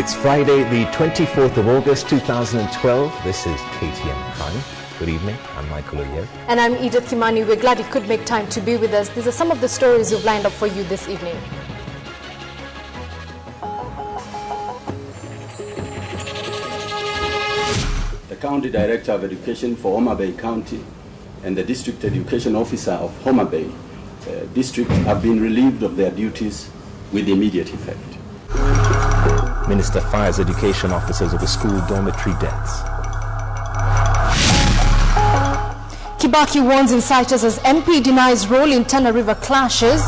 It's Friday, the 24th of August, 2012. This is KTN Prime. Good evening. I'm Michael O'Year. And I'm Edith Kimani. We're glad you could make time to be with us. These are some of the stories we've lined up for you this evening. The County Director of Education for Homa Bay County and the District Education Officer of Homa Bay District have been relieved of their duties with immediate effect. Minister fires education officers over school dormitory deaths. Kibaki warns inciters as MP denies role in Tana River clashes.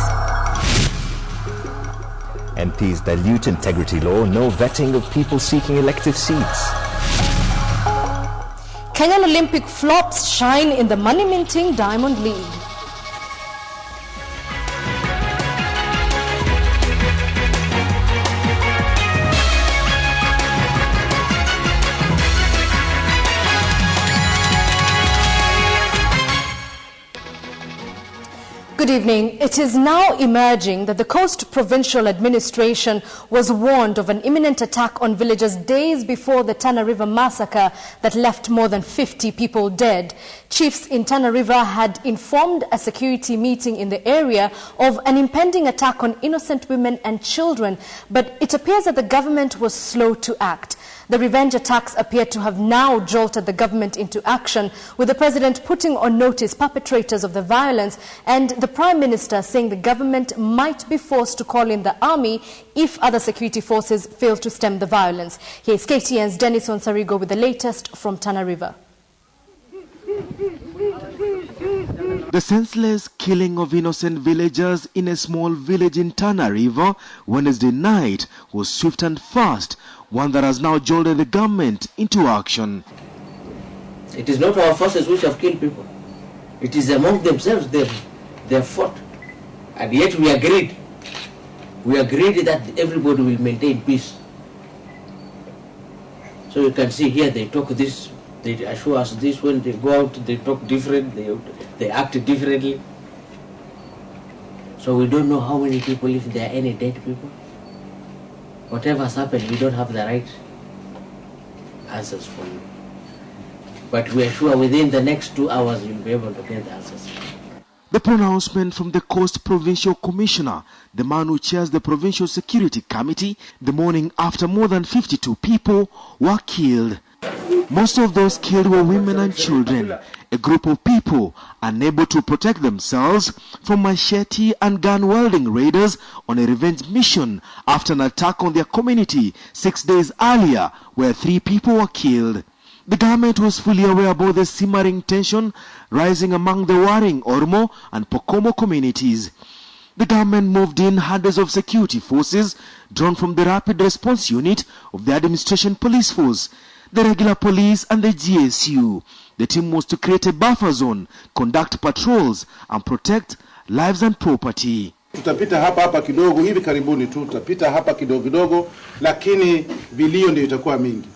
MPs dilute integrity law, no vetting of people seeking elective seats. Kenyan Olympic flops shine in the money-minting Diamond League. Good evening. It is now emerging that the Coast Provincial Administration was warned of an imminent attack on villagers days before the Tana River massacre that left more than 50 people dead. Chiefs in Tana River had informed a security meeting in the area of an impending attack on innocent women and children, but it appears that the government was slow to act. The revenge attacks appear to have now jolted the government into action, with the president putting on notice perpetrators of the violence and the Prime Minister saying the government might be forced to call in the army if other security forces fail to stem the violence. Here's KTN's Dennis Onsarigo with the latest from Tana River. The senseless killing of innocent villagers in a small village in Tana River Wednesday night was swift and fast, one that has now jolted the government into action. It is not our forces which have killed people. It is among themselves they have fought. And yet we agreed. We agreed that everybody will maintain peace. So you can see here they talk this, they assure us this, when they go out they talk different, they act differently. So we don't know how many people, if there are any dead people. Whatever has happened, we don't have the right answers for you. But we are sure within the next 2 hours you'll be able to get the answers. The pronouncement from the Coast Provincial Commissioner, the man who chairs the Provincial Security Committee, the morning after more than 52 people were killed. Most of those killed were women and children, a group of people unable to protect themselves from machete and gun-wielding raiders on a revenge mission after an attack on their community 6 days earlier, where 3 people were killed. The government was fully aware about the simmering tension rising among the warring Oromo and Pokomo communities. The government moved in hundreds of security forces drawn from the Rapid Response Unit of the Administration Police Force, the regular police and the GSU. The team was to create a buffer zone, conduct patrols and protect lives and property. Tutapita hapa kidogo hivi karibuni tu, tutapita hapa kidogo, lakini vilio ndio itakuwa mingi.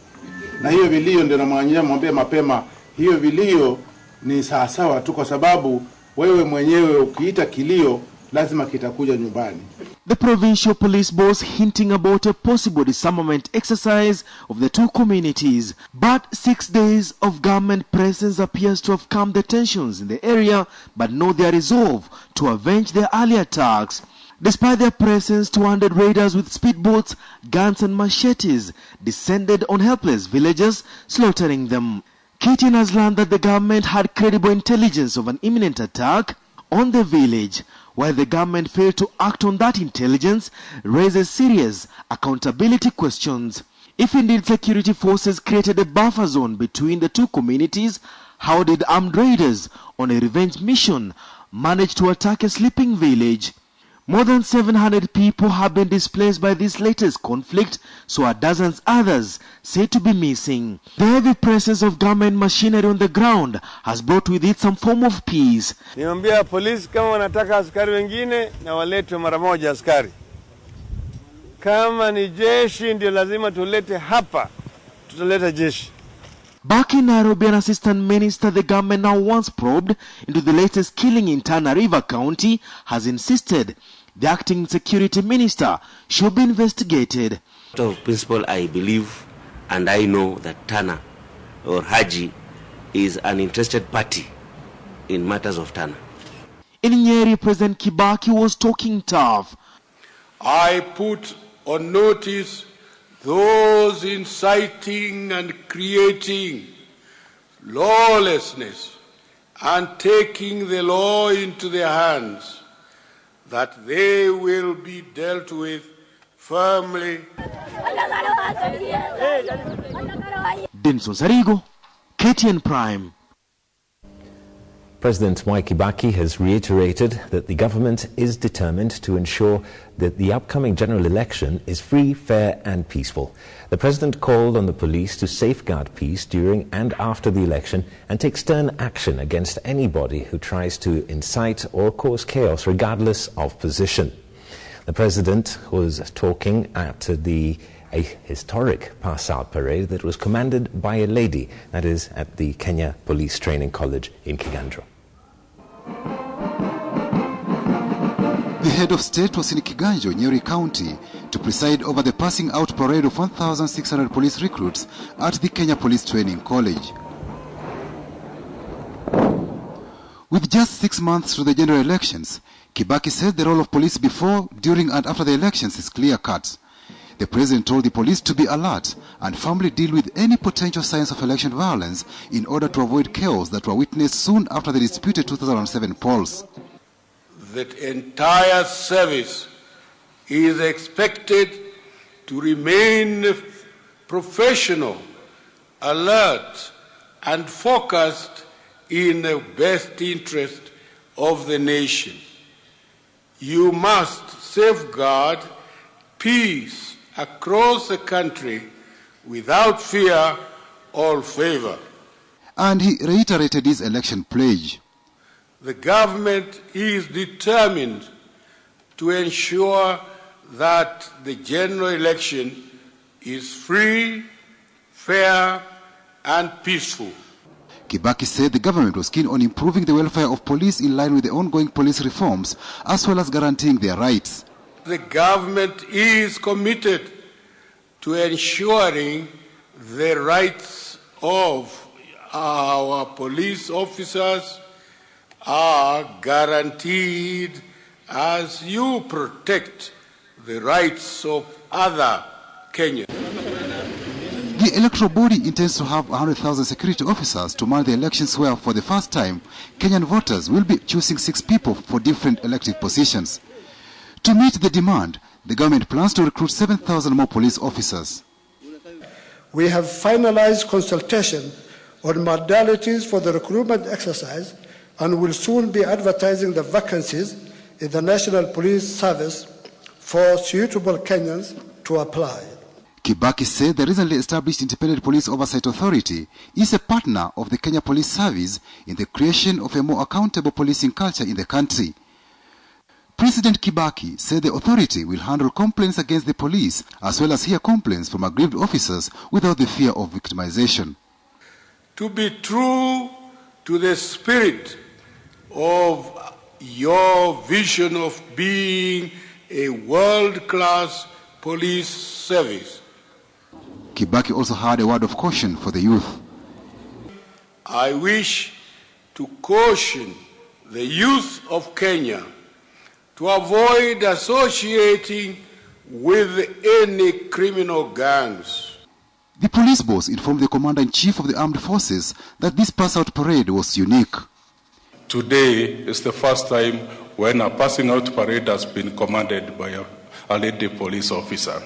Na hiyo vilio ndio namwambia mapema, hiyo vilio ni sawa tu, kwa sababu wewe mwenyewe ukiita kilio lazima kitakuja nyumbani. The provincial police boss hinting about a possible disarmament exercise of the two communities. But 6 days of government presence appears to have calmed the tensions in the area, but not their resolve to avenge their early attacks. Despite their presence, 200 raiders with speedboats, guns and machetes descended on helpless villagers, slaughtering them. KTN has learned that the government had credible intelligence of an imminent attack on the village. While the government failed to act on that intelligence, raises serious accountability questions. If indeed security forces created a buffer zone between the two communities, how did armed raiders on a revenge mission manage to attack a sleeping village? More than 700 people have been displaced by this latest conflict, so are dozens others said to be missing. The heavy presence of government machinery on the ground has brought with it some form of peace. Niambia polisi kama wanataka askari wengine na walete mara moja askari. Kama ni jeshi ndio lazima tulete hapa, tutaleta jeshi. Back in Nairobi, an assistant minister the government now once probed into the latest killing in Tana River County has insisted the acting security minister should be investigated. Of principle, I believe and I know that Tana or Haji is an interested party in matters of Tana. In Nyeri, President Kibaki was talking tough. I put on notice those inciting and creating lawlessness and taking the law into their hands, that they will be dealt with firmly. Denson Sarigo, KTN Prime. President Mwai Kibaki has reiterated that the government is determined to ensure that the upcoming general election is free, fair and peaceful. The president called on the police to safeguard peace during and after the election and take stern action against anybody who tries to incite or cause chaos regardless of position. The president was talking at a historic pass-out parade that was commanded by a lady, that is at the Kenya Police Training College in Kigandro. The head of state was in Kiganjo, Nyeri County, to preside over the passing out parade of 1,600 police recruits at the Kenya Police Training College. With just 6 months to the general elections, Kibaki said the role of police before, during and after the elections is clear-cut. The president told the police to be alert and firmly deal with any potential signs of election violence in order to avoid chaos that were witnessed soon after the disputed 2007 polls. The entire service is expected to remain professional, alert, and focused in the best interest of the nation. You must safeguard peace across the country without fear or favor. And he reiterated his election pledge. The government is determined to ensure that the general election is free, fair, and peaceful. Kibaki said the government was keen on improving the welfare of police in line with the ongoing police reforms, as well as guaranteeing their rights. The government is committed to ensuring the rights of our police officers are guaranteed as you protect the rights of other Kenyans. The electoral body intends to have 100,000 security officers to man the elections where, for the first time, Kenyan voters will be choosing 6 people for different elective positions. To meet the demand, the government plans to recruit 7,000 more police officers. We have finalized consultation on modalities for the recruitment exercise and will soon be advertising the vacancies in the National Police Service for suitable Kenyans to apply. Kibaki said the recently established Independent Police Oversight Authority is a partner of the Kenya Police Service in the creation of a more accountable policing culture in the country. President Kibaki said the authority will handle complaints against the police as well as hear complaints from aggrieved officers without the fear of victimization. To be true to the spirit of your vision of being a world-class police service, Kibaki also had a word of caution for the youth. I wish to caution the youth of Kenya to avoid associating with any criminal gangs. The police boss informed the Commander-in-Chief of the Armed Forces that this pass-out parade was unique. Today is the first time when a passing out parade has been commanded by a lady police officer.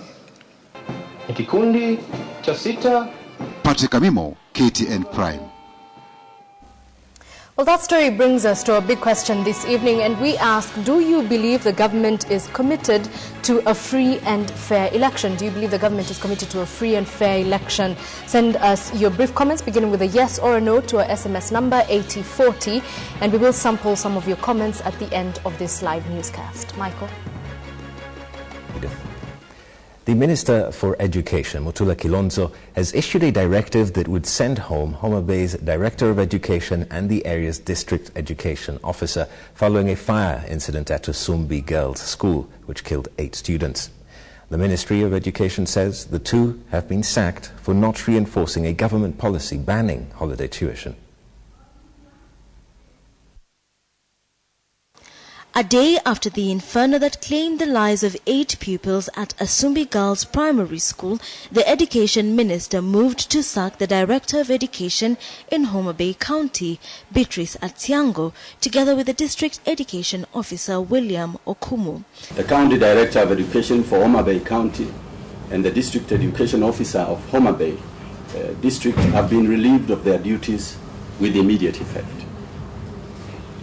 Kikundi cha sita. Patrick Amimo, KTN Prime. Well, that story brings us to a big question this evening, and we ask, do you believe the government is committed to a free and fair election? Do you believe the government is committed to a free and fair election? Send us your brief comments beginning with a yes or a no to our SMS number 8040, and we will sample some of your comments at the end of this live newscast. Michael. The Minister for Education, Mutula Kilonzo, has issued a directive that would send home Homa Bay's Director of Education and the area's District Education Officer following a fire incident at Usumbi Girls' School, which killed 8 students. The Ministry of Education says the two have been sacked for not reinforcing a government policy banning holiday tuition. A day after the inferno that claimed the lives of 8 pupils at Asumbi Girls Primary School, the Education Minister moved to sack the Director of Education in Homa Bay County, Beatrice Atiango, together with the District Education Officer William Okumu. The County Director of Education for Homa Bay County and the District Education Officer of Homa Bay District have been relieved of their duties with immediate effect.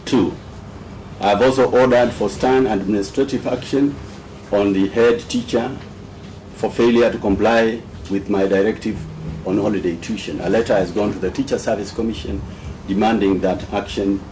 2. I have also ordered for stern administrative action on the head teacher for failure to comply with my directive on holiday tuition. A letter has gone to the Teacher Service Commission demanding that action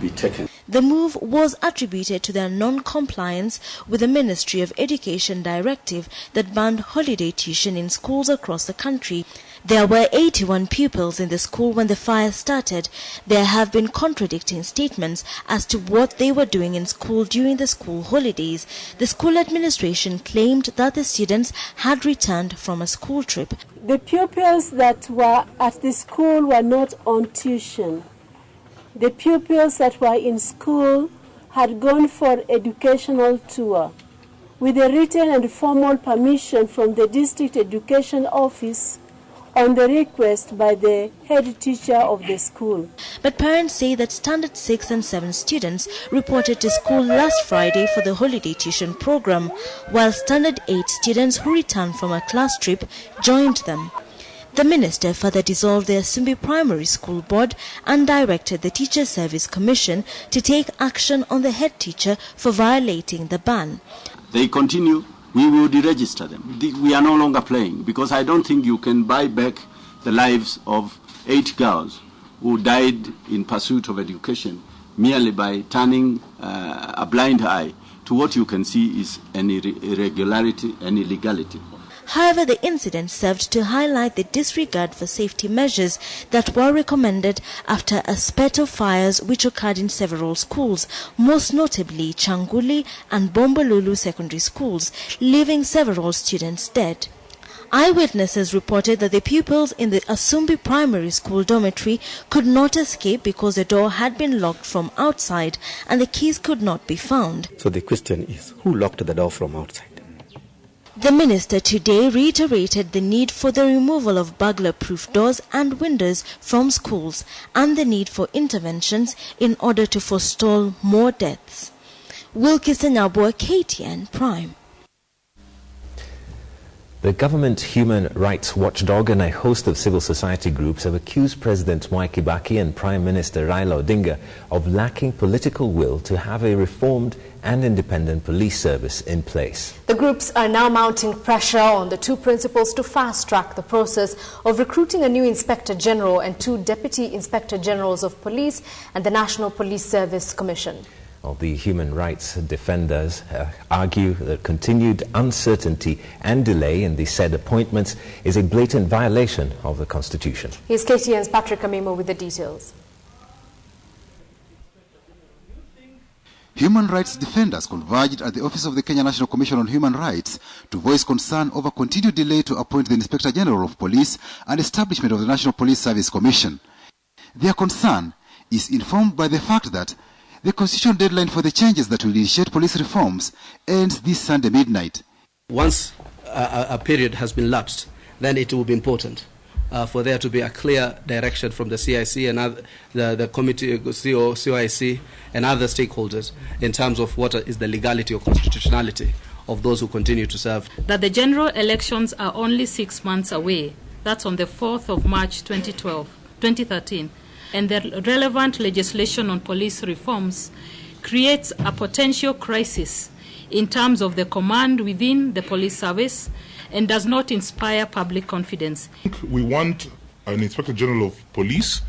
be taken. The move was attributed to their non-compliance with the Ministry of Education directive that banned holiday tuition in schools across the country. There were 81 pupils in the school when the fire started. There have been contradicting statements as to what they were doing in school during the school holidays. The school administration claimed that the students had returned from a school trip. The pupils that were at the school were not on tuition. The pupils that were in school had gone for educational tour with a written and formal permission from the District Education Office on the request by the head teacher of the school. But parents say that Standard 6 and 7 students reported to school last Friday for the holiday tuition program, while Standard 8 students who returned from a class trip joined them. The minister further dissolved the Asumbi Primary School Board and directed the Teacher Service Commission to take action on the head teacher for violating the ban. They continue. We will deregister them. We are no longer playing, because I don't think you can buy back the lives of 8 girls who died in pursuit of education merely by turning a blind eye to what you can see is any irregularity and illegality. However, the incident served to highlight the disregard for safety measures that were recommended after a spate of fires which occurred in several schools, most notably Changuli and Bombolulu secondary schools, leaving several students dead. Eyewitnesses reported that the pupils in the Asumbi Primary School dormitory could not escape because the door had been locked from outside and the keys could not be found. So the question is, who locked the door from outside? The minister today reiterated the need for the removal of burglar-proof doors and windows from schools and the need for interventions in order to forestall more deaths. Wilkison Abua, KTN Prime. The government human rights watchdog and a host of civil society groups have accused President Mwai Kibaki and Prime Minister Raila Odinga of lacking political will to have a reformed and independent police service in place. The groups are now mounting pressure on the two principals to fast-track the process of recruiting a new Inspector General and 2 Deputy Inspector Generals of Police and the National Police Service Commission. Well, the human rights defenders argue that continued uncertainty and delay in the said appointments is a blatant violation of the Constitution. Here's KTN's Patrick Amimo with the details. Human rights defenders converged at the office of the Kenya National Commission on Human Rights to voice concern over continued delay to appoint the Inspector General of Police and establishment of the National Police Service Commission. Their concern is informed by the fact that the constitutional deadline for the changes that will initiate police reforms ends this Sunday midnight. Once a period has been lapsed, then it will be important for there to be a clear direction from the CIC and the committee, COIC and other stakeholders in terms of what is the legality or constitutionality of those who continue to serve. That the general elections are only 6 months away. That's on the 4th of March 2013. And the relevant legislation on police reforms creates a potential crisis in terms of the command within the police service and does not inspire public confidence. We want an Inspector General of Police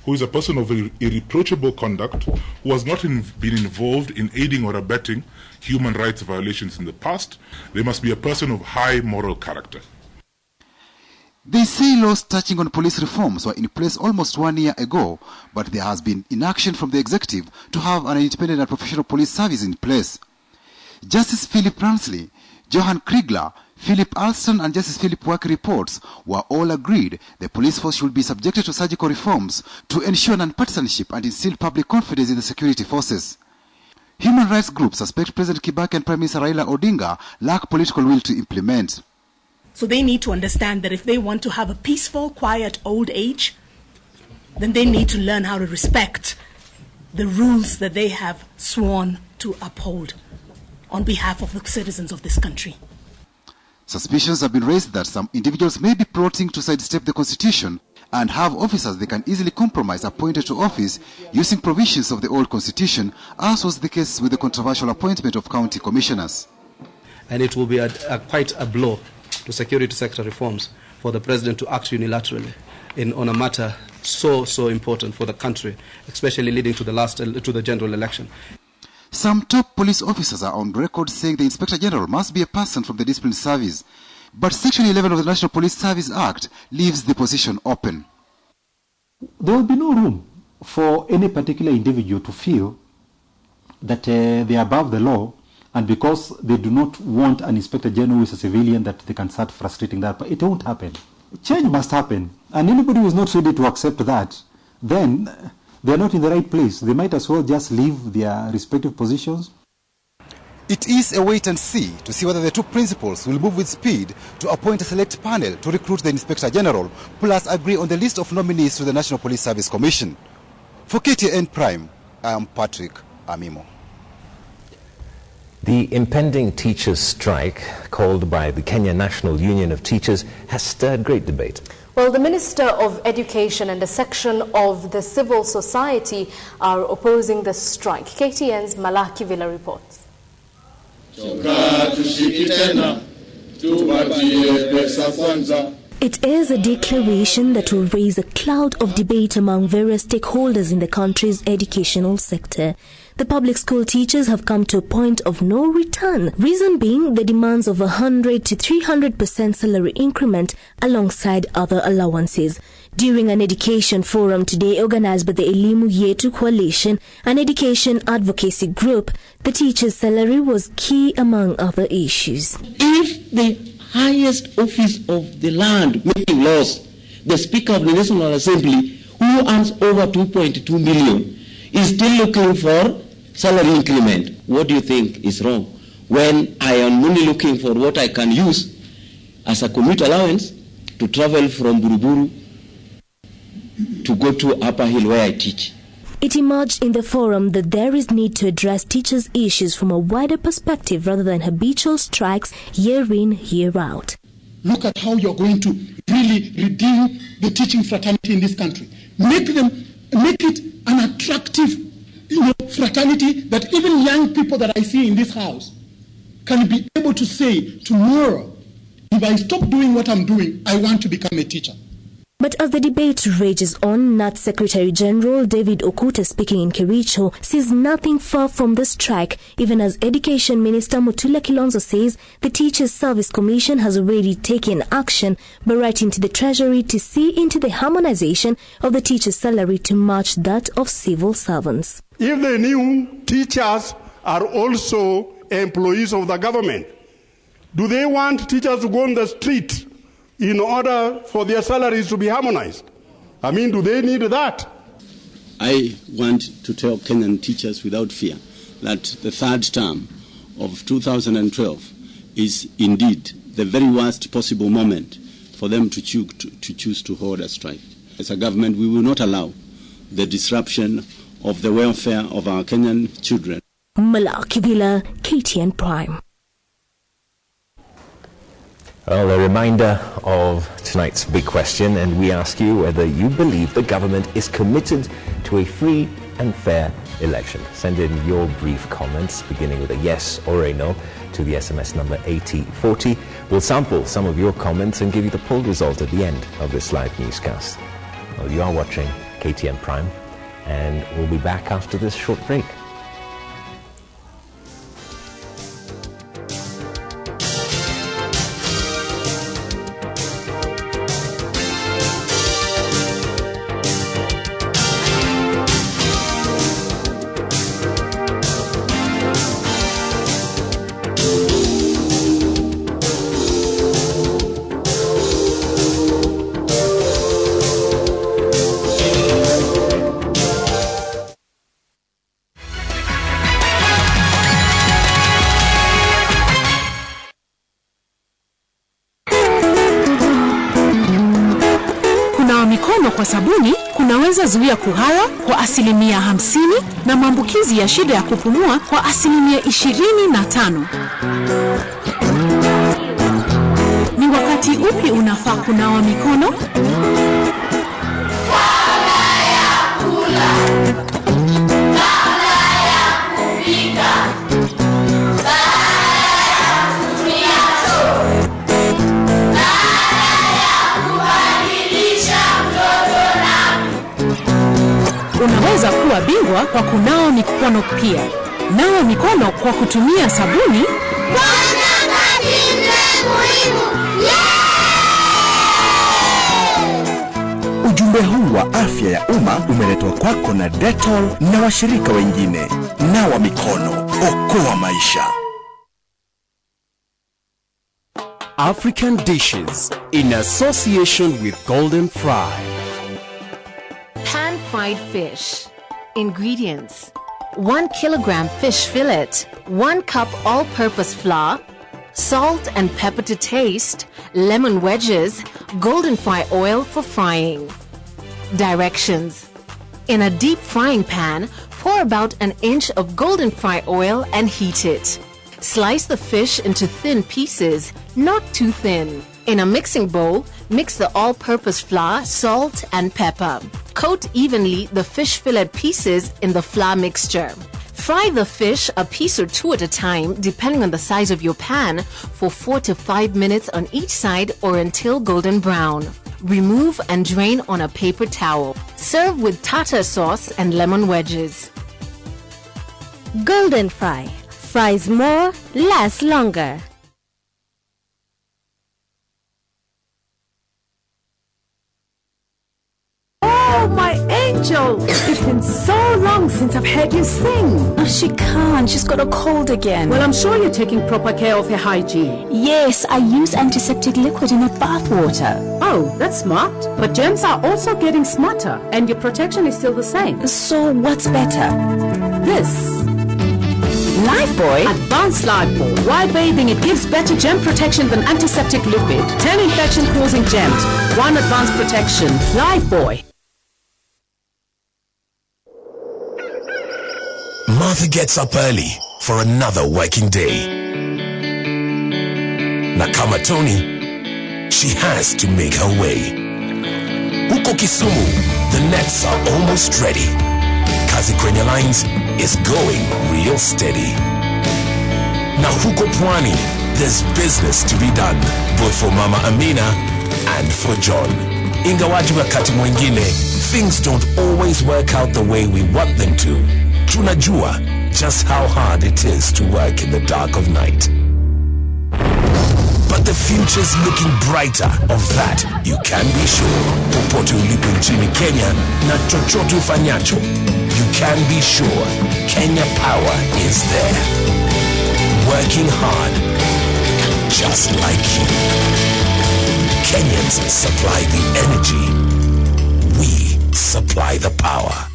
who is a person of irreproachable conduct, who has not been involved in aiding or abetting human rights violations in the past. They must be a person of high moral character. They say laws touching on police reforms were in place almost 1 year ago, but there has been inaction from the executive to have an independent and professional police service in place. Justice Philip Ransley Johan Kriegler, Philip Alston and Justice Philip Waki reports were all agreed the police force should be subjected to surgical reforms to ensure non-partisanship and instill public confidence in the security forces. Human rights groups suspect President Kibaki and Prime Minister Raila Odinga lack political will to implement. So they need to understand that if they want to have a peaceful, quiet old age, then they need to learn how to respect the rules that they have sworn to uphold on behalf of the citizens of this country. Suspicions have been raised that some individuals may be plotting to sidestep the constitution and have officers they can easily compromise appointed to office using provisions of the old constitution, as was the case with the controversial appointment of county commissioners. And it will be quite a blow to security sector reforms for the president to act unilaterally on a matter so important for the country, especially leading to the general election. Some top police officers are on record saying the Inspector General must be a person from the discipline service, but Section 11 of the National Police Service Act leaves the position open. There will be no room for any particular individual to feel that they are above the law, and because they do not want an Inspector General who is a civilian, that they can start frustrating that. But it won't happen. Change must happen, and anybody who is not ready to accept that, then they are not in the right place. They might as well just leave their respective positions. It is a wait and see to see whether the two principals will move with speed to appoint a select panel to recruit the Inspector General, plus agree on the list of nominees to the National Police Service Commission. For KTN Prime, I am Patrick Amimo. The impending teachers' strike, called by the Kenya National Union of Teachers, has stirred great debate. Well, the Minister of Education and a section of the civil society are opposing the strike. KTN's Malaki Villa reports. It is a declaration that will raise a cloud of debate among various stakeholders in the country's educational sector. The public school teachers have come to a point of no return, reason being the demands of 100 to 300% salary increment alongside other allowances. During an education forum today organized by the Elimu Yetu Coalition, an education advocacy group, the teachers' salary was key among other issues. If the highest office of the land making laws, the Speaker of the National Assembly, who earns over 2.2 million, is still looking for salary increment, what do you think is wrong? When I am only looking for what I can use as a commute allowance to travel from Buruburu to go to Upper Hill where I teach. It emerged in the forum that there is need to address teachers' issues from a wider perspective rather than habitual strikes year in, year out. Look at how you're going to really redeem the teaching fraternity in this country. Make it an attractive fraternity that even young people that I see in this house can be able to say, tomorrow, if I stop doing what I'm doing, I want to become a teacher. But as the debate rages on, NAT Secretary General David Okuta, speaking in Kericho, sees nothing far from the strike, even as Education Minister Mutula Kilonzo says the Teachers Service Commission has already taken action by writing to the Treasury to see into the harmonization of the teachers' salary to match that of civil servants. If the new teachers are also employees of the government, do they want teachers to go on the street in order for their salaries to be harmonized? I mean, do they need that? I want to tell Kenyan teachers without fear that the third term of 2012 is indeed the very worst possible moment for them to choose to hold a strike. As a government, we will not allow the disruption of the welfare of our Kenyan children. Malaki Villa, KTN Prime. Well, a reminder of tonight's big question, and we ask you whether you believe the government is committed to a free and fair election. Send in your brief comments, beginning with a yes or a no, to the SMS number 8040. We'll sample some of your comments and give you the poll result at the end of this live newscast. Well, you are watching KTN Prime, and we'll be back after this short break. kwa sabuni kunaweza zuia kuhara kwa 50% na maambukizi ya shida ya kupumua kwa 25%. Ni wakati upi unafaa kunawa mikono? Unaweza kuwa bingwa kwa kunawa mikono pia. Nawa mikono kwa kutumia sabuni. Ujumbe huu wa afya ya umma umeletwa kwako na Dettol na washirika wengine. Nawa mikono, okoa maisha. African Dishes in association with Golden Fry. Pan-fried fish. Ingredients: 1 kilogram fish fillet, 1 cup all-purpose flour, salt and pepper to taste, lemon wedges, golden fry oil for frying. Directions: in a deep frying pan, pour about 1 inch of golden fry oil and heat it. Slice the fish into thin pieces, not too thin. In a mixing bowl, mix the all-purpose flour, salt, and pepper. Coat evenly the fish fillet pieces in the flour mixture. Fry the fish a piece or two at a time, depending on the size of your pan, for 4 to 5 minutes on each side or until golden brown. Remove and drain on a paper towel. Serve with tartar sauce and lemon wedges. Golden Fry. Fries more, lasts longer. Oh, my angel! It's been so long since I've heard you sing. Oh, she can't. She's got a cold again. Well, I'm sure you're taking proper care of her hygiene. Yes, I use antiseptic liquid in her bath water. Oh, that's smart. But germs are also getting smarter, and your protection is still the same. So what's better? This. Lifebuoy? Advanced Lifebuoy. While bathing, it gives better germ protection than antiseptic liquid. 10 infection-causing germs. 1 advanced protection. Lifebuoy. Martha gets up early for another working day. Na kama Tony, she has to make her way. Huko Kisumu, the nets are almost ready. Kazi kwenye lines is going real steady. Na huko Pwani, there's business to be done, both for Mama Amina and for John. Ingawaji wakati mwingine, things don't always work out the way we want them to. Tunajua just how hard it is to work in the dark of night. But the future's looking brighter, of that you can be sure. Popote ulipo nchini Kenya na chochote ufanyacho, you can be sure Kenya Power is there. Working hard, just like you. Kenyans supply the energy. We supply the power.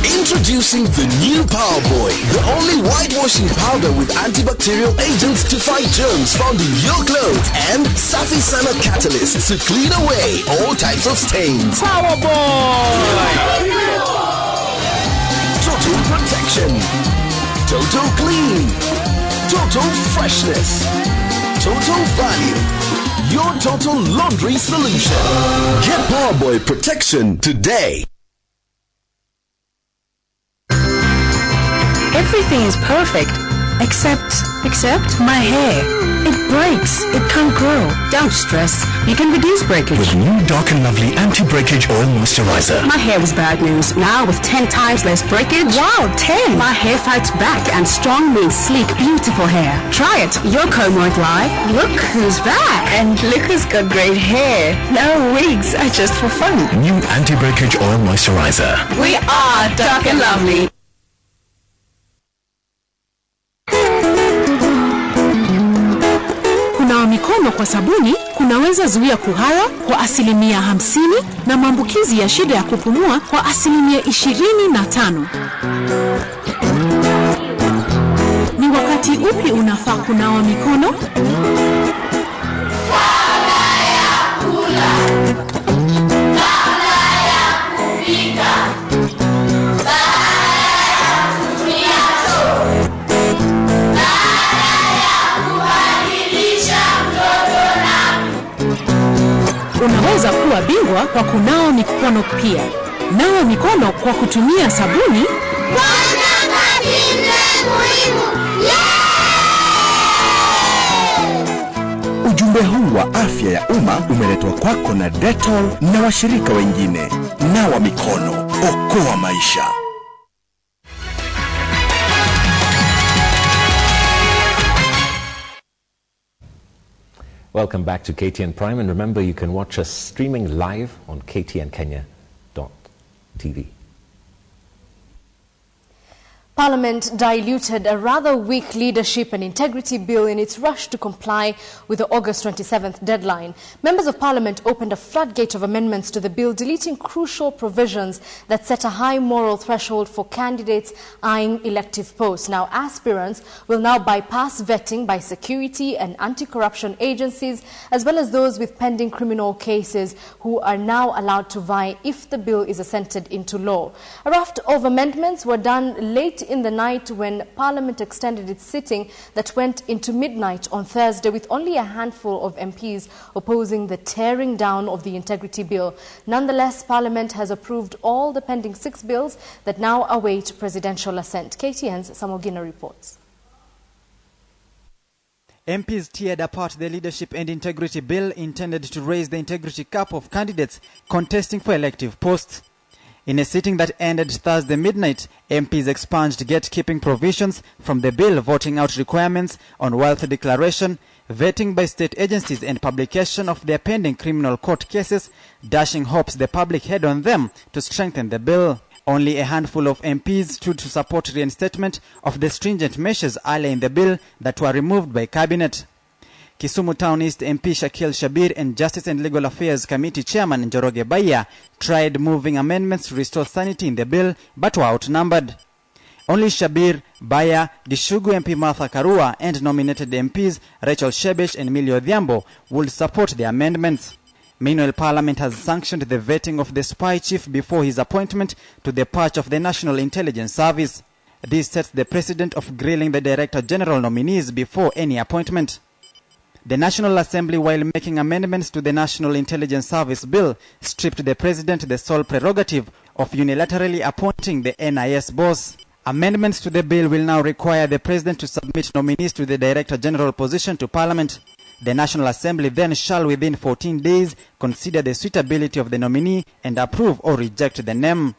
Introducing the new Power Boy, the only whitewashing powder with antibacterial agents to fight germs found in your clothes and Safi Sana catalyst to clean away all types of stains. Power Boy! Total protection, total clean, total freshness, total value. Your total laundry solution. Get Power Boy protection today. Everything is perfect, except my hair. It breaks, it can't grow. Don't stress. You can reduce breakage. With new Dark and Lovely Anti-Breakage Oil Moisturizer. My hair was bad news. Now with 10 times less breakage. Wow, 10! My hair fights back, and strong means sleek, beautiful hair. Try it. Your comb won't lie. Look who's back. And look who's got great hair. No wigs are just for fun. New Anti-Breakage Oil Moisturizer. We are Dark and Lovely. Kunawa mikono kwa sabuni kunaweza zuia kuhara kwa 50% na maambukizi ya shida ya kupumua kwa 25%. Ni wakati upi unafaa kunawa mikono? Unaweza kuwa bingwa kwa kunawa mikono pia. Nawa mikono kwa kutumia sabuni. Ujumbe huu wa afya ya umma umeletwa kwako na Dettol na washirika wengine. Nawa mikono, okoa maisha. Welcome back to KTN Prime, and remember you can watch us streaming live on ktnkenya.tv. Parliament diluted a rather weak leadership and integrity bill in its rush to comply with the August 27th deadline. Members of Parliament opened a floodgate of amendments to the bill, deleting crucial provisions that set a high moral threshold for candidates eyeing elective posts. Now, aspirants will now bypass vetting by security and anti-corruption agencies, as well as those with pending criminal cases who are now allowed to vie if the bill is assented into law. A raft of amendments were done late in the night when Parliament extended its sitting that went into midnight on Thursday, with only a handful of MPs opposing the tearing down of the integrity bill. Nonetheless, Parliament has approved all the pending 6 bills that now await presidential assent. KTN's Samogina reports. MPs teared apart the leadership and integrity bill intended to raise the integrity cap of candidates contesting for elective posts. In a sitting that ended Thursday midnight, MPs expunged gatekeeping provisions from the bill, voting out requirements on wealth declaration, vetting by state agencies, and publication of their pending criminal court cases, dashing hopes the public had on them to strengthen the bill. Only a handful of MPs stood to support reinstatement of the stringent measures earlier in the bill that were removed by Cabinet. Kisumu Town East MP Shakil Shabir and Justice and Legal Affairs Committee Chairman Njoroge Baya tried moving amendments to restore sanity in the bill, but were outnumbered. Only Shabir, Baya, Gishugu MP Martha Karua and nominated MPs Rachel Shebesh and Millie Odhiambo would support the amendments. Meanwhile, Parliament has sanctioned the vetting of the spy chief before his appointment to the perch of the National Intelligence Service. This sets the precedent of grilling the Director General nominees before any appointment. The National Assembly, while making amendments to the National Intelligence Service Bill, stripped the President the sole prerogative of unilaterally appointing the NIS boss. Amendments to the bill will now require the President to submit nominees to the Director General position to Parliament. The National Assembly then shall within 14 days consider the suitability of the nominee and approve or reject the name.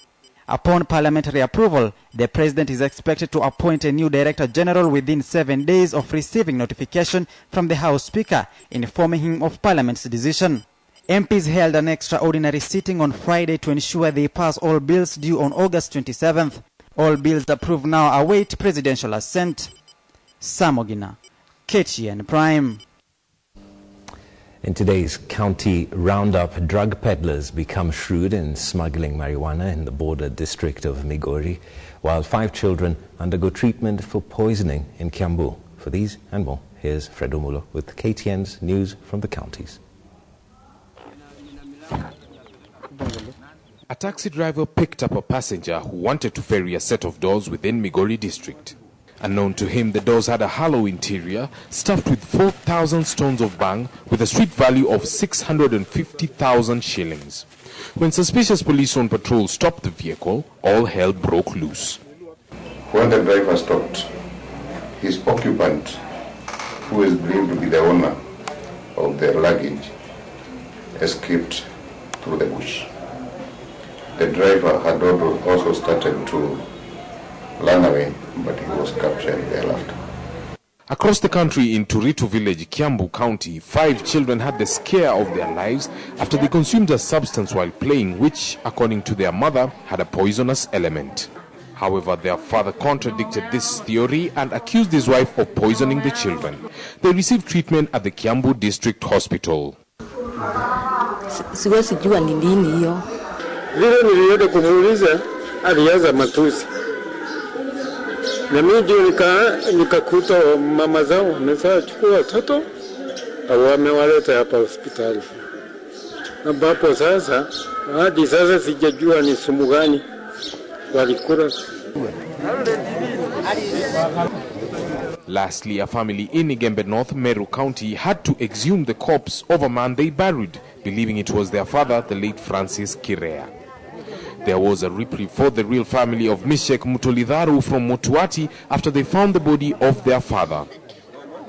Upon parliamentary approval, the President is expected to appoint a new Director General within 7 days of receiving notification from the House Speaker informing him of Parliament's decision. MPs held an extraordinary sitting on Friday to ensure they pass all bills due on August 27th. All bills approved now await presidential assent. Samogina, KTN Prime. In today's county roundup, drug peddlers become shrewd in smuggling marijuana in the border district of Migori, while 5 children undergo treatment for poisoning in Kiambu. For these and more, here's Fred Omulo with KTN's news from the counties. A taxi driver picked up a passenger who wanted to ferry a set of doors within Migori district. Unknown to him, the doors had a hollow interior stuffed with 4,000 stones of bang with a street value of 650,000 shillings. When suspicious police on patrol stopped the vehicle, all hell broke loose. When the driver stopped, his occupant who is believed to be the owner of the luggage, escaped through the bush. The driver had also started to run away, but he was captured thereafter. Across the country in Turitu village, Kiambu County, 5 children had the scare of their lives after they consumed a substance while playing, which, according to their mother, had a poisonous element. However, their father contradicted this theory and accused his wife of poisoning the children. They received treatment at the Kiambu District Hospital. Siwezi jua ni nini hiyo. Vile nilienda kumuuliza alianza matusi. Na mimi ndio nikakuta mama zao wamechukua watoto wamewaleta hapa hospitali. Ambapo sasa hadi sasa sijajua ni sumu gani walikula. Lastly, a family in Igembe North, Meru County, had to exhume the corpse of a man they buried, believing it was their father, the late Francis Kirea. There was a reprieve for the real family of Mishek Mutolidharu from Motuati after they found the body of their father.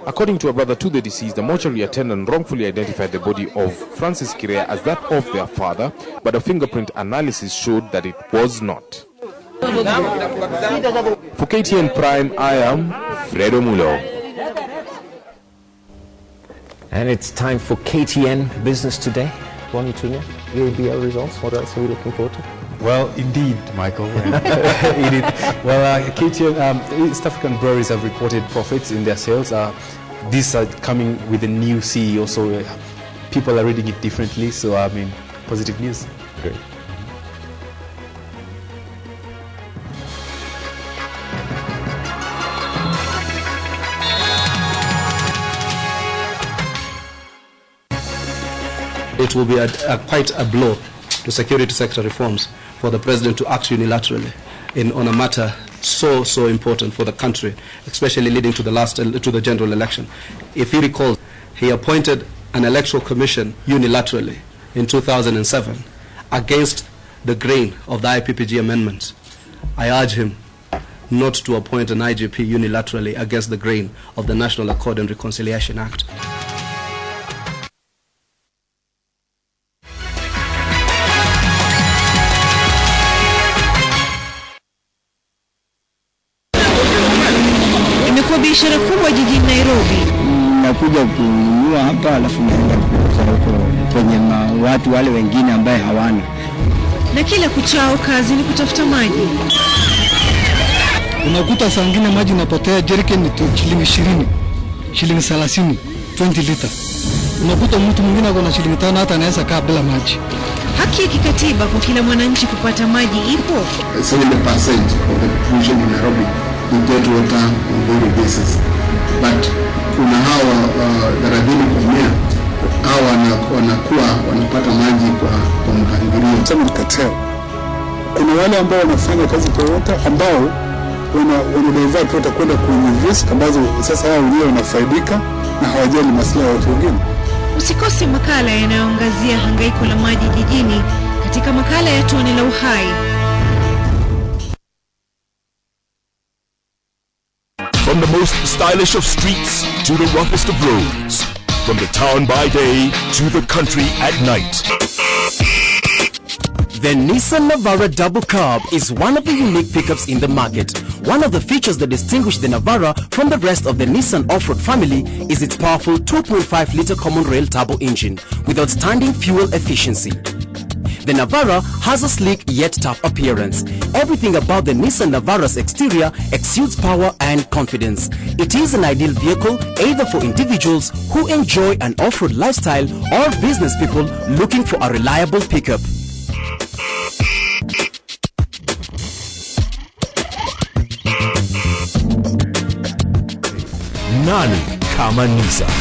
According to a brother to the deceased, the mortuary attendant wrongfully identified the body of Francis Kirea as that of their father, but a fingerprint analysis showed that it was not. For KTN Prime, I am Fredo Mulo. And it's time for KTN Business Today. Bonnie Tunya, ABL results. What else are we looking forward to? Well, indeed, Michael. KTN, East African breweries have reported profits in their sales. These are coming with a new CEO, so people are reading it differently. So, I mean, positive news. Great. It will be quite a blow to security sector reforms for the president to act unilaterally on a matter so important for the country, especially leading to the general election. If he recalls, he appointed an electoral commission unilaterally in 2007 against the grain of the IPPG amendments. I urge him not to appoint an IGP unilaterally against the grain of the National Accord and Reconciliation Act. Biashara kubwa jijini Nairobi. Nakuja kununua hapa alafu naenda kuuza huko kwenye watu wale wengine ambaye hawana. Na kila kuchao kazi ni kutafuta maji. Unakuta saa nyingine maji unapotea jerrycan ni shilingi 20, shilingi 30, 20 lita. Unakuta mtu mwingine ako na shilingi 5 hata anaweza kaa bila maji. Haki ya kikatiba kwa kila mwananchi kupata maji ipo. 70% of the population in Nairobi we get water on daily basis, but kuna hawa daradhini kumea hawa wanakuwa wanapata maji kwa mpangilio. Sema cartel. Kuna wale ambao wanafanya kazi kwa water ambao wanadivert water kwenda kwenye risk ambazo sasa hao wenyewe wanafaidika na hawajali maslahi ya watu wengine. Usikose makala yanayoangazia hangaiko la maji jijini katika makala ya Tone la Uhai. From the most stylish of streets to the roughest of roads, from the town by day to the country at night. The Nissan Navara Double Cab is one of the unique pickups in the market. One of the features that distinguish the Navara from the rest of the Nissan off-road family is its powerful 2.5-liter common rail turbo engine with outstanding fuel efficiency. The Navara has a sleek yet tough appearance. Everything about the Nissan Navara's exterior exudes power and confidence. It is an ideal vehicle either for individuals who enjoy an off-road lifestyle or business people looking for a reliable pickup. Nani kama Nissan?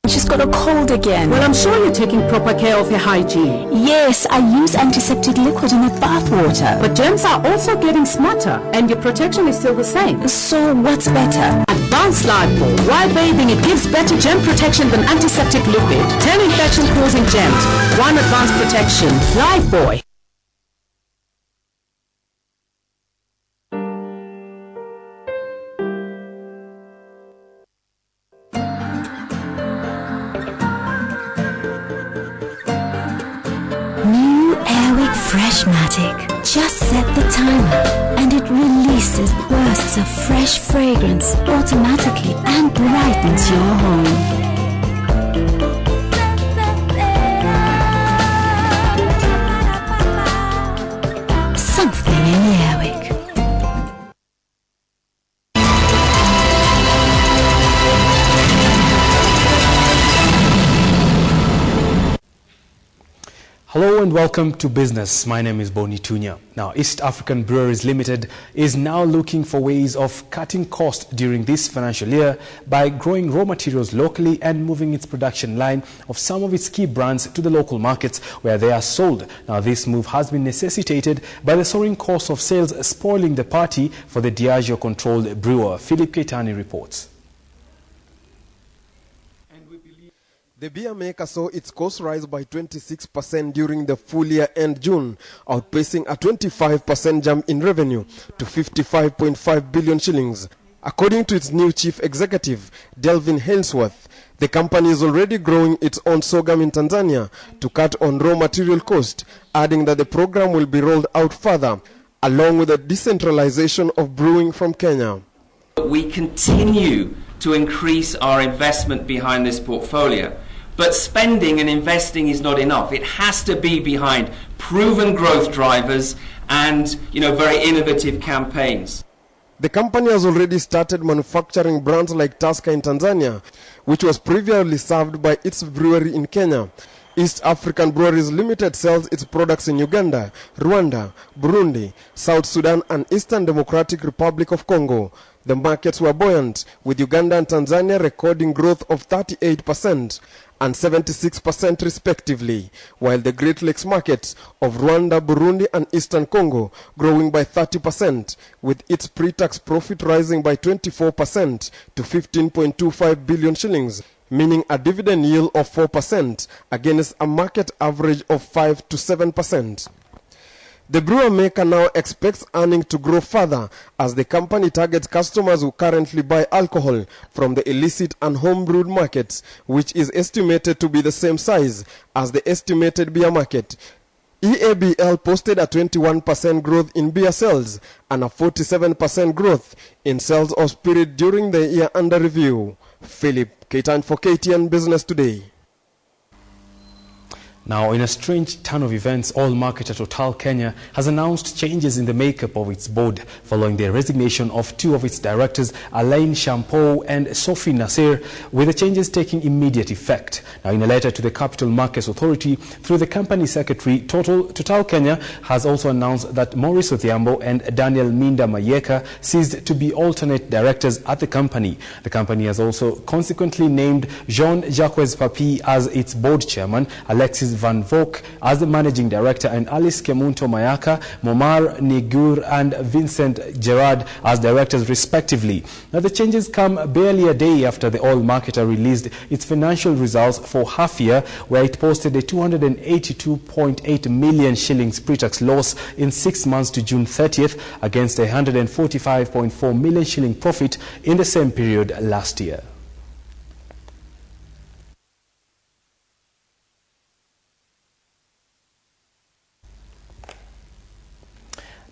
She's got a cold again. Well, I'm sure you're taking proper care of your hygiene. Yes, I use antiseptic liquid in my bath water. But germs are also getting smarter, and your protection is still the same. So what's better? Advanced Lifebuoy. While bathing, it gives better germ protection than antiseptic liquid. 10 infection-causing germs, 1 advanced protection. Lifebuoy. Freshmatic. Just set the timer and it releases bursts of fresh fragrance automatically and brightens your home. Something in the airwick. Hello and welcome to Business. My name is Boni Tunya. Now, East African Breweries Limited is now looking for ways of cutting costs during this financial year by growing raw materials locally and moving its production line of some of its key brands to the local markets where they are sold. Now, this move has been necessitated by the soaring cost of sales spoiling the party for the Diageo-controlled brewer. Philip Keitani reports. The beer maker saw its cost rise by 26% during the full year end June, outpacing a 25% jump in revenue to 55.5 billion shillings. According to its new chief executive, Delvin Hainsworth, the company is already growing its own sorghum in Tanzania to cut on raw material cost, adding that the program will be rolled out further, along with the decentralization of brewing from Kenya. We continue to increase our investment behind this portfolio. But spending and investing is not enough. It has to be behind proven growth drivers and, very innovative campaigns. The company has already started manufacturing brands like Tusker in Tanzania, which was previously served by its brewery in Kenya. East African Breweries Limited sells its products in Uganda, Rwanda, Burundi, South Sudan and Eastern Democratic Republic of Congo. The markets were buoyant, with Uganda and Tanzania recording growth of 38% and 76% respectively, while the Great Lakes markets of Rwanda, Burundi and Eastern Congo growing by 30%, with its pre-tax profit rising by 24% to 15.25 billion shillings, meaning a dividend yield of 4% against a market average of 5 to 7%. The brewer maker now expects earnings to grow further as the company targets customers who currently buy alcohol from the illicit and homebrewed markets, which is estimated to be the same size as the estimated beer market. EABL posted a 21% growth in beer sales and a 47% growth in sales of spirit during the year under review. Philip Keitani for KTN Business Today. Now, in a strange turn of events, oil marketer Total Kenya has announced changes in the makeup of its board following the resignation of two of its directors, Alain Champeau and Sophie Nasser, with the changes taking immediate effect. Now, in a letter to the Capital Markets Authority through the company secretary, Total Kenya has also announced that Maurice Odhiambo and Daniel Minda Mayeka ceased to be alternate directors at the company. The company has also consequently named Jean-Jacques Papi as its board chairman, Alexis Van Vock as the managing director, and Alice Kemunto Mayaka, Momar Nigur and Vincent Gerard as directors respectively. Now, the changes come barely a day after the oil marketer released its financial results for half year, where it posted a 282.8 million shillings pre-tax loss in 6 months to June 30th against a 145.4 million shilling profit in the same period last year.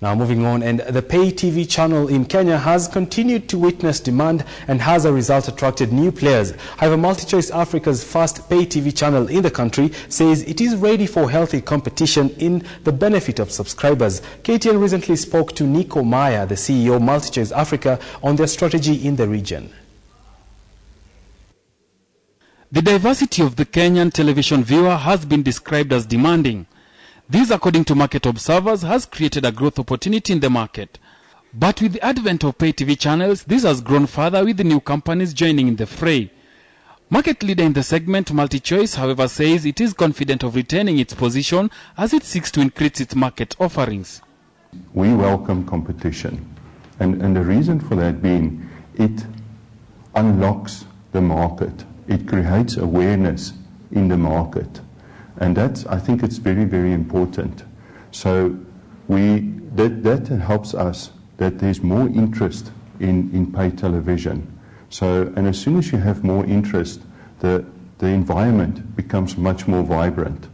Now moving on, and the pay TV channel in Kenya has continued to witness demand and has as a result attracted new players. However, MultiChoice Africa's first pay TV channel in the country says it is ready for healthy competition in the benefit of subscribers. KTN recently spoke to Nico Maya, the CEO of MultiChoice Africa, on their strategy in the region. The diversity of the Kenyan television viewer has been described as demanding. This, according to market observers, has created a growth opportunity in the market. But with the advent of pay TV channels, this has grown further with the new companies joining in the fray. Market leader in the segment, MultiChoice, however, says it is confident of retaining its position as it seeks to increase its market offerings. We welcome competition, and the reason for that being, it unlocks the market. It creates awareness in the market. And that's, I think it's very, very important. So that helps us that there's more interest in pay television. So, and as soon as you have more interest, the environment becomes much more vibrant.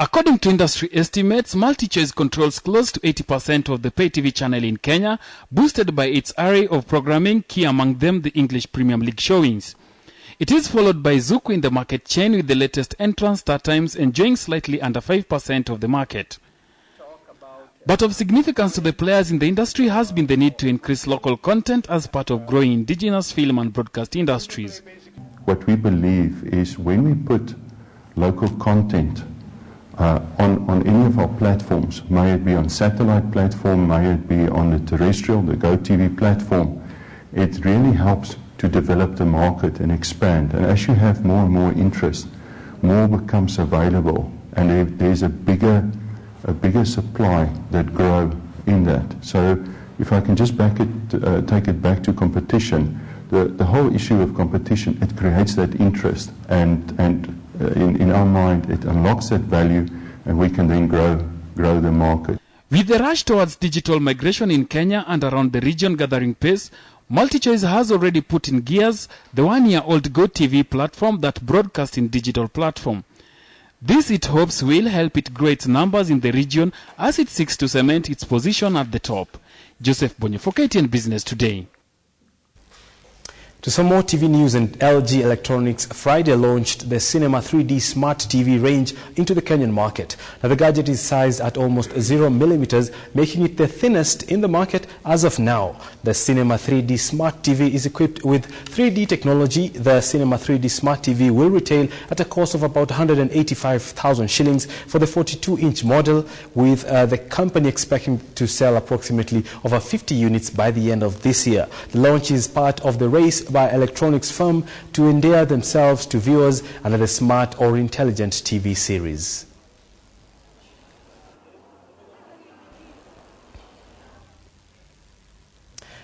According to industry estimates, MultiChoice controls close to 80% of the pay TV channel in Kenya, boosted by its array of programming, key among them the English Premier League showings. It is followed by Zuku in the market chain, with the latest entrant StarTimes enjoying slightly under 5% of the market. But of significance to the players in the industry has been the need to increase local content as part of growing indigenous film and broadcast industries. What we believe is when we put local content on any of our platforms, may it be on satellite platform, may it be on the terrestrial, the GoTV platform, it really helps to develop the market and expand. And as you have more and more interest, more becomes available, and there's a bigger supply that grow in that. So if I can just take it back to competition, the whole issue of competition, it creates that interest, and in our mind it unlocks that value, and we can then grow the market. With the rush towards digital migration in Kenya and around the region gathering pace, MultiChoice has already put in gears the one-year-old GoTV platform that broadcasts in digital platform. This, it hopes, will help it grow its numbers in the region as it seeks to cement its position at the top. Joseph Bonyo for KTN Business Today. To some more TV news, and LG Electronics Friday launched the Cinema 3D Smart TV range into the Kenyan market. Now, the gadget is sized at almost 0 millimeters, making it the thinnest in the market as of now. The Cinema 3D Smart TV is equipped with 3D technology. The Cinema 3D Smart TV will retail at a cost of about 185,000 shillings for the 42-inch model, with the company expecting to sell approximately over 50 units by the end of this year. The launch is part of the race by electronics firm to endear themselves to viewers under the smart or intelligent TV series.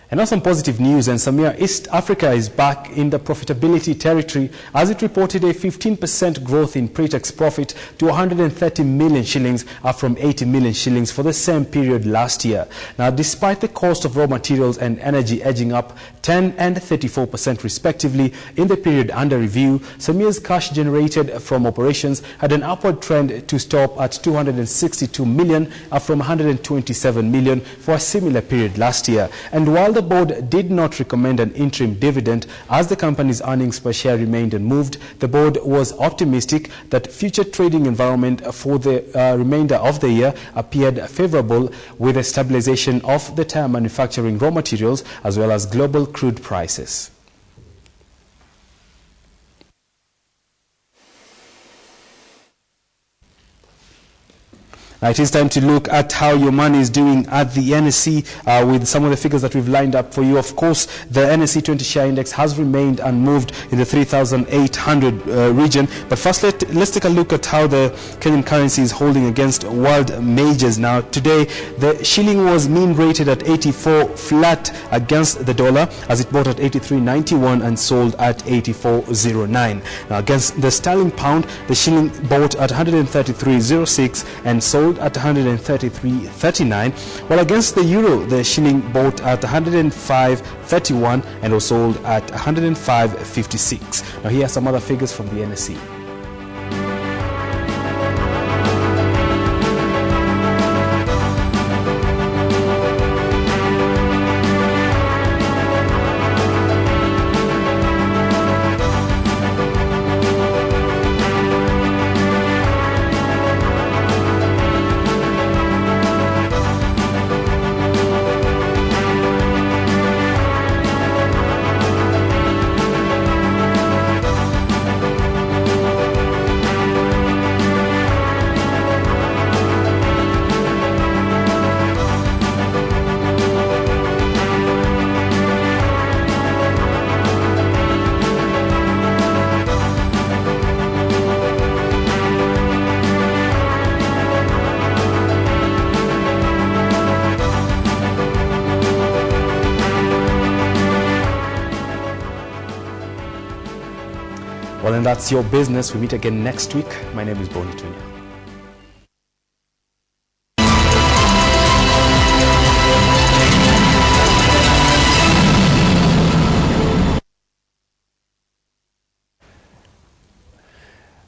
And now some positive news, and Samir, East Africa is back in the profitability territory as it reported a 15% growth in pre-tax profit to 130 million shillings, up from 80 million shillings for the same period last year. Now, despite the cost of raw materials and energy edging up 10 and 34% respectively in the period under review, Samir's cash generated from operations had an upward trend to stop at 262 million, up from 127 million for a similar period last year. And while the board did not recommend an interim dividend as the company's earnings per share remained unmoved, the board was optimistic that future trading environment for the remainder of the year appeared favorable, with a stabilization of the tire manufacturing raw materials as well as global crude prices. Now it is time to look at how your money is doing at the NSE with some of the figures that we've lined up for you. Of course, the NSE 20 share index has remained unmoved in the 3,800 region. But first, let's take a look at how the Kenyan currency is holding against world majors. Now today, the shilling was mean rated at 84 flat against the dollar, as it bought at 83.91 and sold at 84.09. Now against the sterling pound, the shilling bought at 133.06 and sold at 133.39, while against the euro, the shilling bought at 105.31 and was sold at 105.56. Now here are some other figures from the NSE. Well, and that's your business. We meet again next week. My name is Boni Tunya.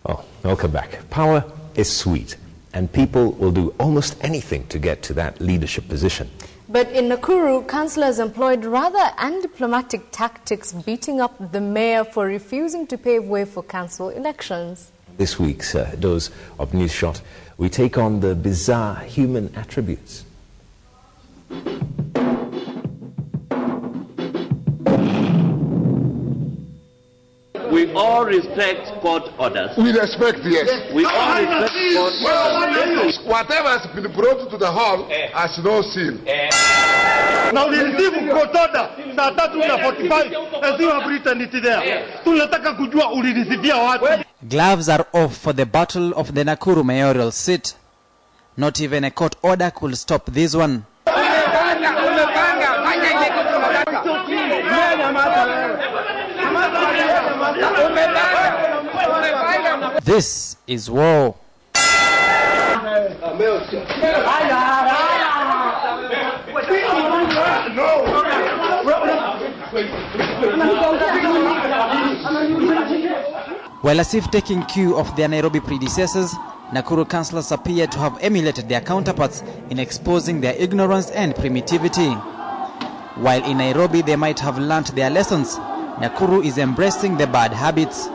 Oh, welcome back. Power is sweet. and people will do almost anything to get to that leadership position. But in Nakuru, councillors employed rather undiplomatic tactics, beating up the mayor for refusing to pave way for council elections. This week's dose of News Shot, we take on the bizarre human attributes. We all respect court orders. We respect, yes. We all respect court orders. Whatever has been brought to the hall has no seal. Now we receive court order saa 3:45 and you have written it there. Tunataka kujua ulinisifia wapi. Gloves are off for the battle of the Nakuru mayoral seat. Not even a court order could stop this one. This is war. Well, as if taking cue of their Nairobi predecessors, Nakuru councillors appear to have emulated their counterparts in exposing their ignorance and primitivity. While in Nairobi they might have learnt their lessons, Nakuru is embracing the bad habits.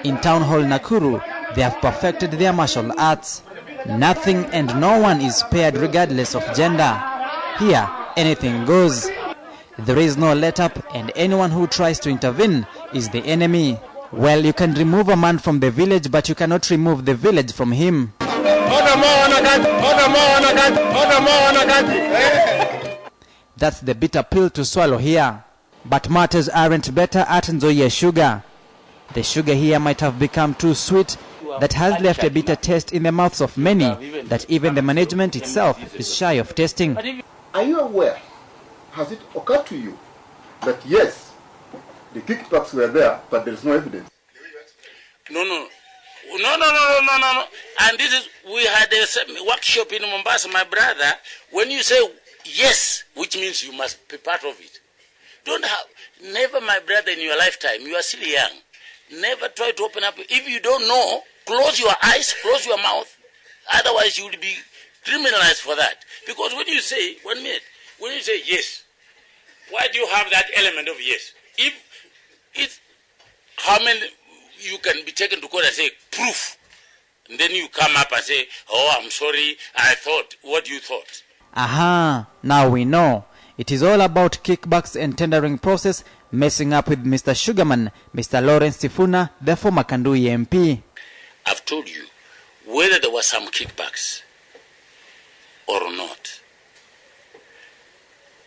In Town Hall Nakuru, they have perfected their martial arts. Nothing and no one is spared regardless of gender. Here, anything goes. There is no let-up, and anyone who tries to intervene is the enemy. Well, you can remove a man from the village, but you cannot remove the village from him. That's the bitter pill to swallow here. But matters aren't better at Nzoia Sugar. The sugar here might have become too sweet that has left a bitter taste in the mouths of many that even the management itself is shy of tasting. Are you aware, has it occurred to you that yes, the kickbacks were there, but there is no evidence? No. And this is, we had a workshop in Mombasa, my brother. When you say yes, which means you must be part of it. Never, my brother, in your lifetime, you are still young. Never try to open up. If you don't know, close your eyes, close your mouth. Otherwise, you will be criminalized for that. Because when you say, 1 minute, when you say yes, why do you have that element of yes? If it's, how many you can be taken to court and say, proof. And then you come up and say, oh, I'm sorry, I thought what you thought. Aha, now we know. It is all about kickbacks and tendering process, messing up with Mr. Sugarman, Mr. Lawrence Sifuna, the former Kandui MP. I've told you, whether there were some kickbacks or not,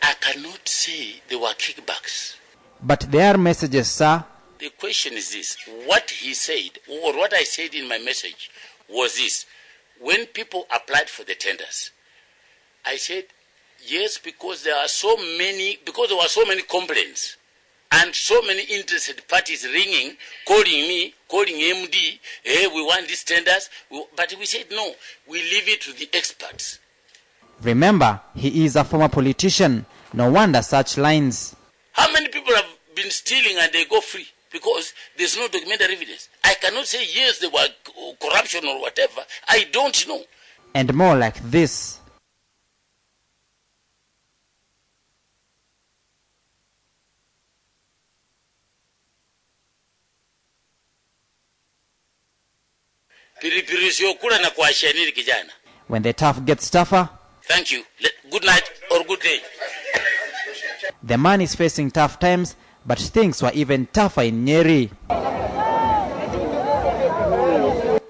I cannot say there were kickbacks. But there are messages, sir. The question is this: what he said, or what I said in my message, was this: when people applied for the tenders, I said, yes, because there were so many complaints, and so many interested parties ringing, calling me, calling MD, hey, we want these tenders. But we said, no, we leave it to the experts. Remember, he is a former politician. No wonder such lines. How many people have been stealing and they go free? Because there's no documentary evidence. I cannot say, yes, there were corruption or whatever. I don't know. And more like this. When the tough gets tougher. Thank you. Good night or good day. The man is facing tough times, but things were even tougher in Nyeri.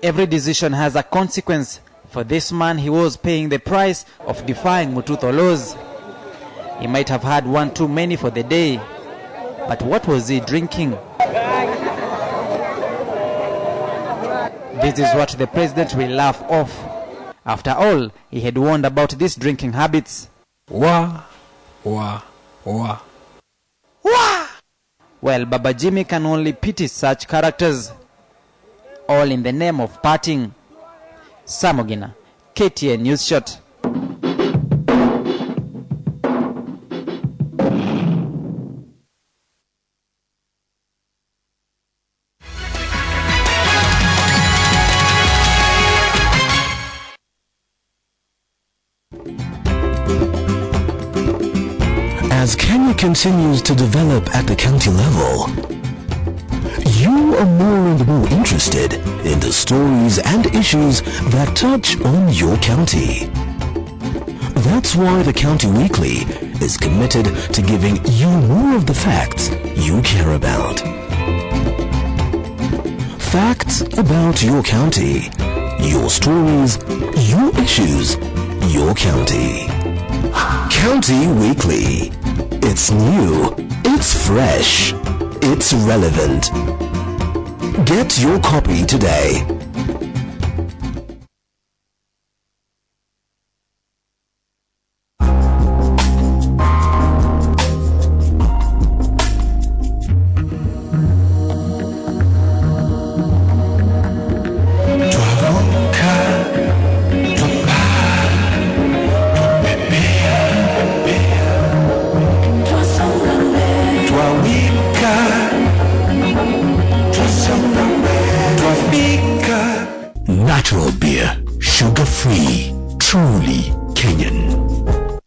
Every decision has a consequence. For this man, he was paying the price of defying Mututho laws. He might have had one too many for the day. But what was he drinking? This is what the president will laugh off. After all, he had warned about these drinking habits. Wah. Well, Baba Jimmy can only pity such characters. All in the name of partying. Samogina, KTN News Shot. As Kenya continues to develop at the county level, you are more and more interested in the stories and issues that touch on your county. That's why the County Weekly is committed to giving you more of the facts you care about. Facts about your county, your stories, your issues, your county. County Weekly. It's new, it's fresh, it's relevant. Get your copy today. Natural beer, sugar-free, truly Kenyan.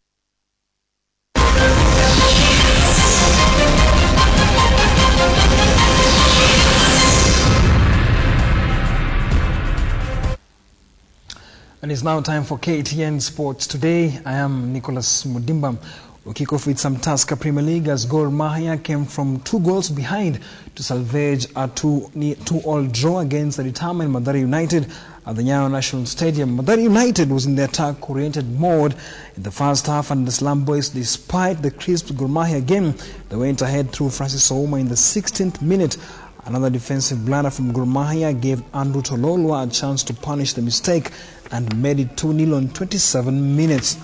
And it's now time for KTN Sports Today. I am Nicholas Mudimba. We'll kick off with some Tusker Premier League as Gor Mahia came from 2 goals behind to salvage a 2-2 draw against the determined Mathare United at the Nyayo National Stadium. Mathare United was in the attack-oriented mode in the first half, and the Slum Boys, despite the crisp Gor Mahia game, they went ahead through Francis Ouma in the 16th minute. Another defensive blunder from Gor Mahia gave Andrew Tololwa a chance to punish the mistake and made it 2-0 on 27 minutes.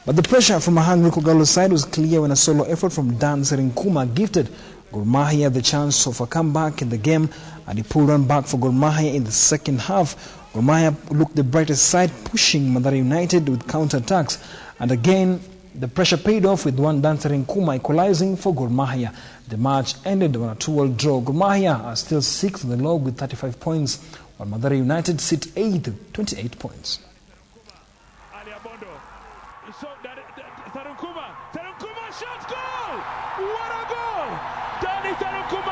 But the pressure from a hungry Kogalo side was clear when a solo effort from Dan Serinkuma gifted Gor Mahia the chance of a comeback in the game, and he pulled on back for Gor Mahia in the second half. Gor Mahia looked the brightest side, pushing Mathare United with counter-attacks, and again the pressure paid off with one Dan Serinkuma equalizing for Gor Mahia. The match ended on a 2-2 draw. Gor Mahia are still 6th on the log with 35 points, while Mathare United sit 8th with 28 points. Sarunkuma shot, goal! What a goal! Danny Sarunkuma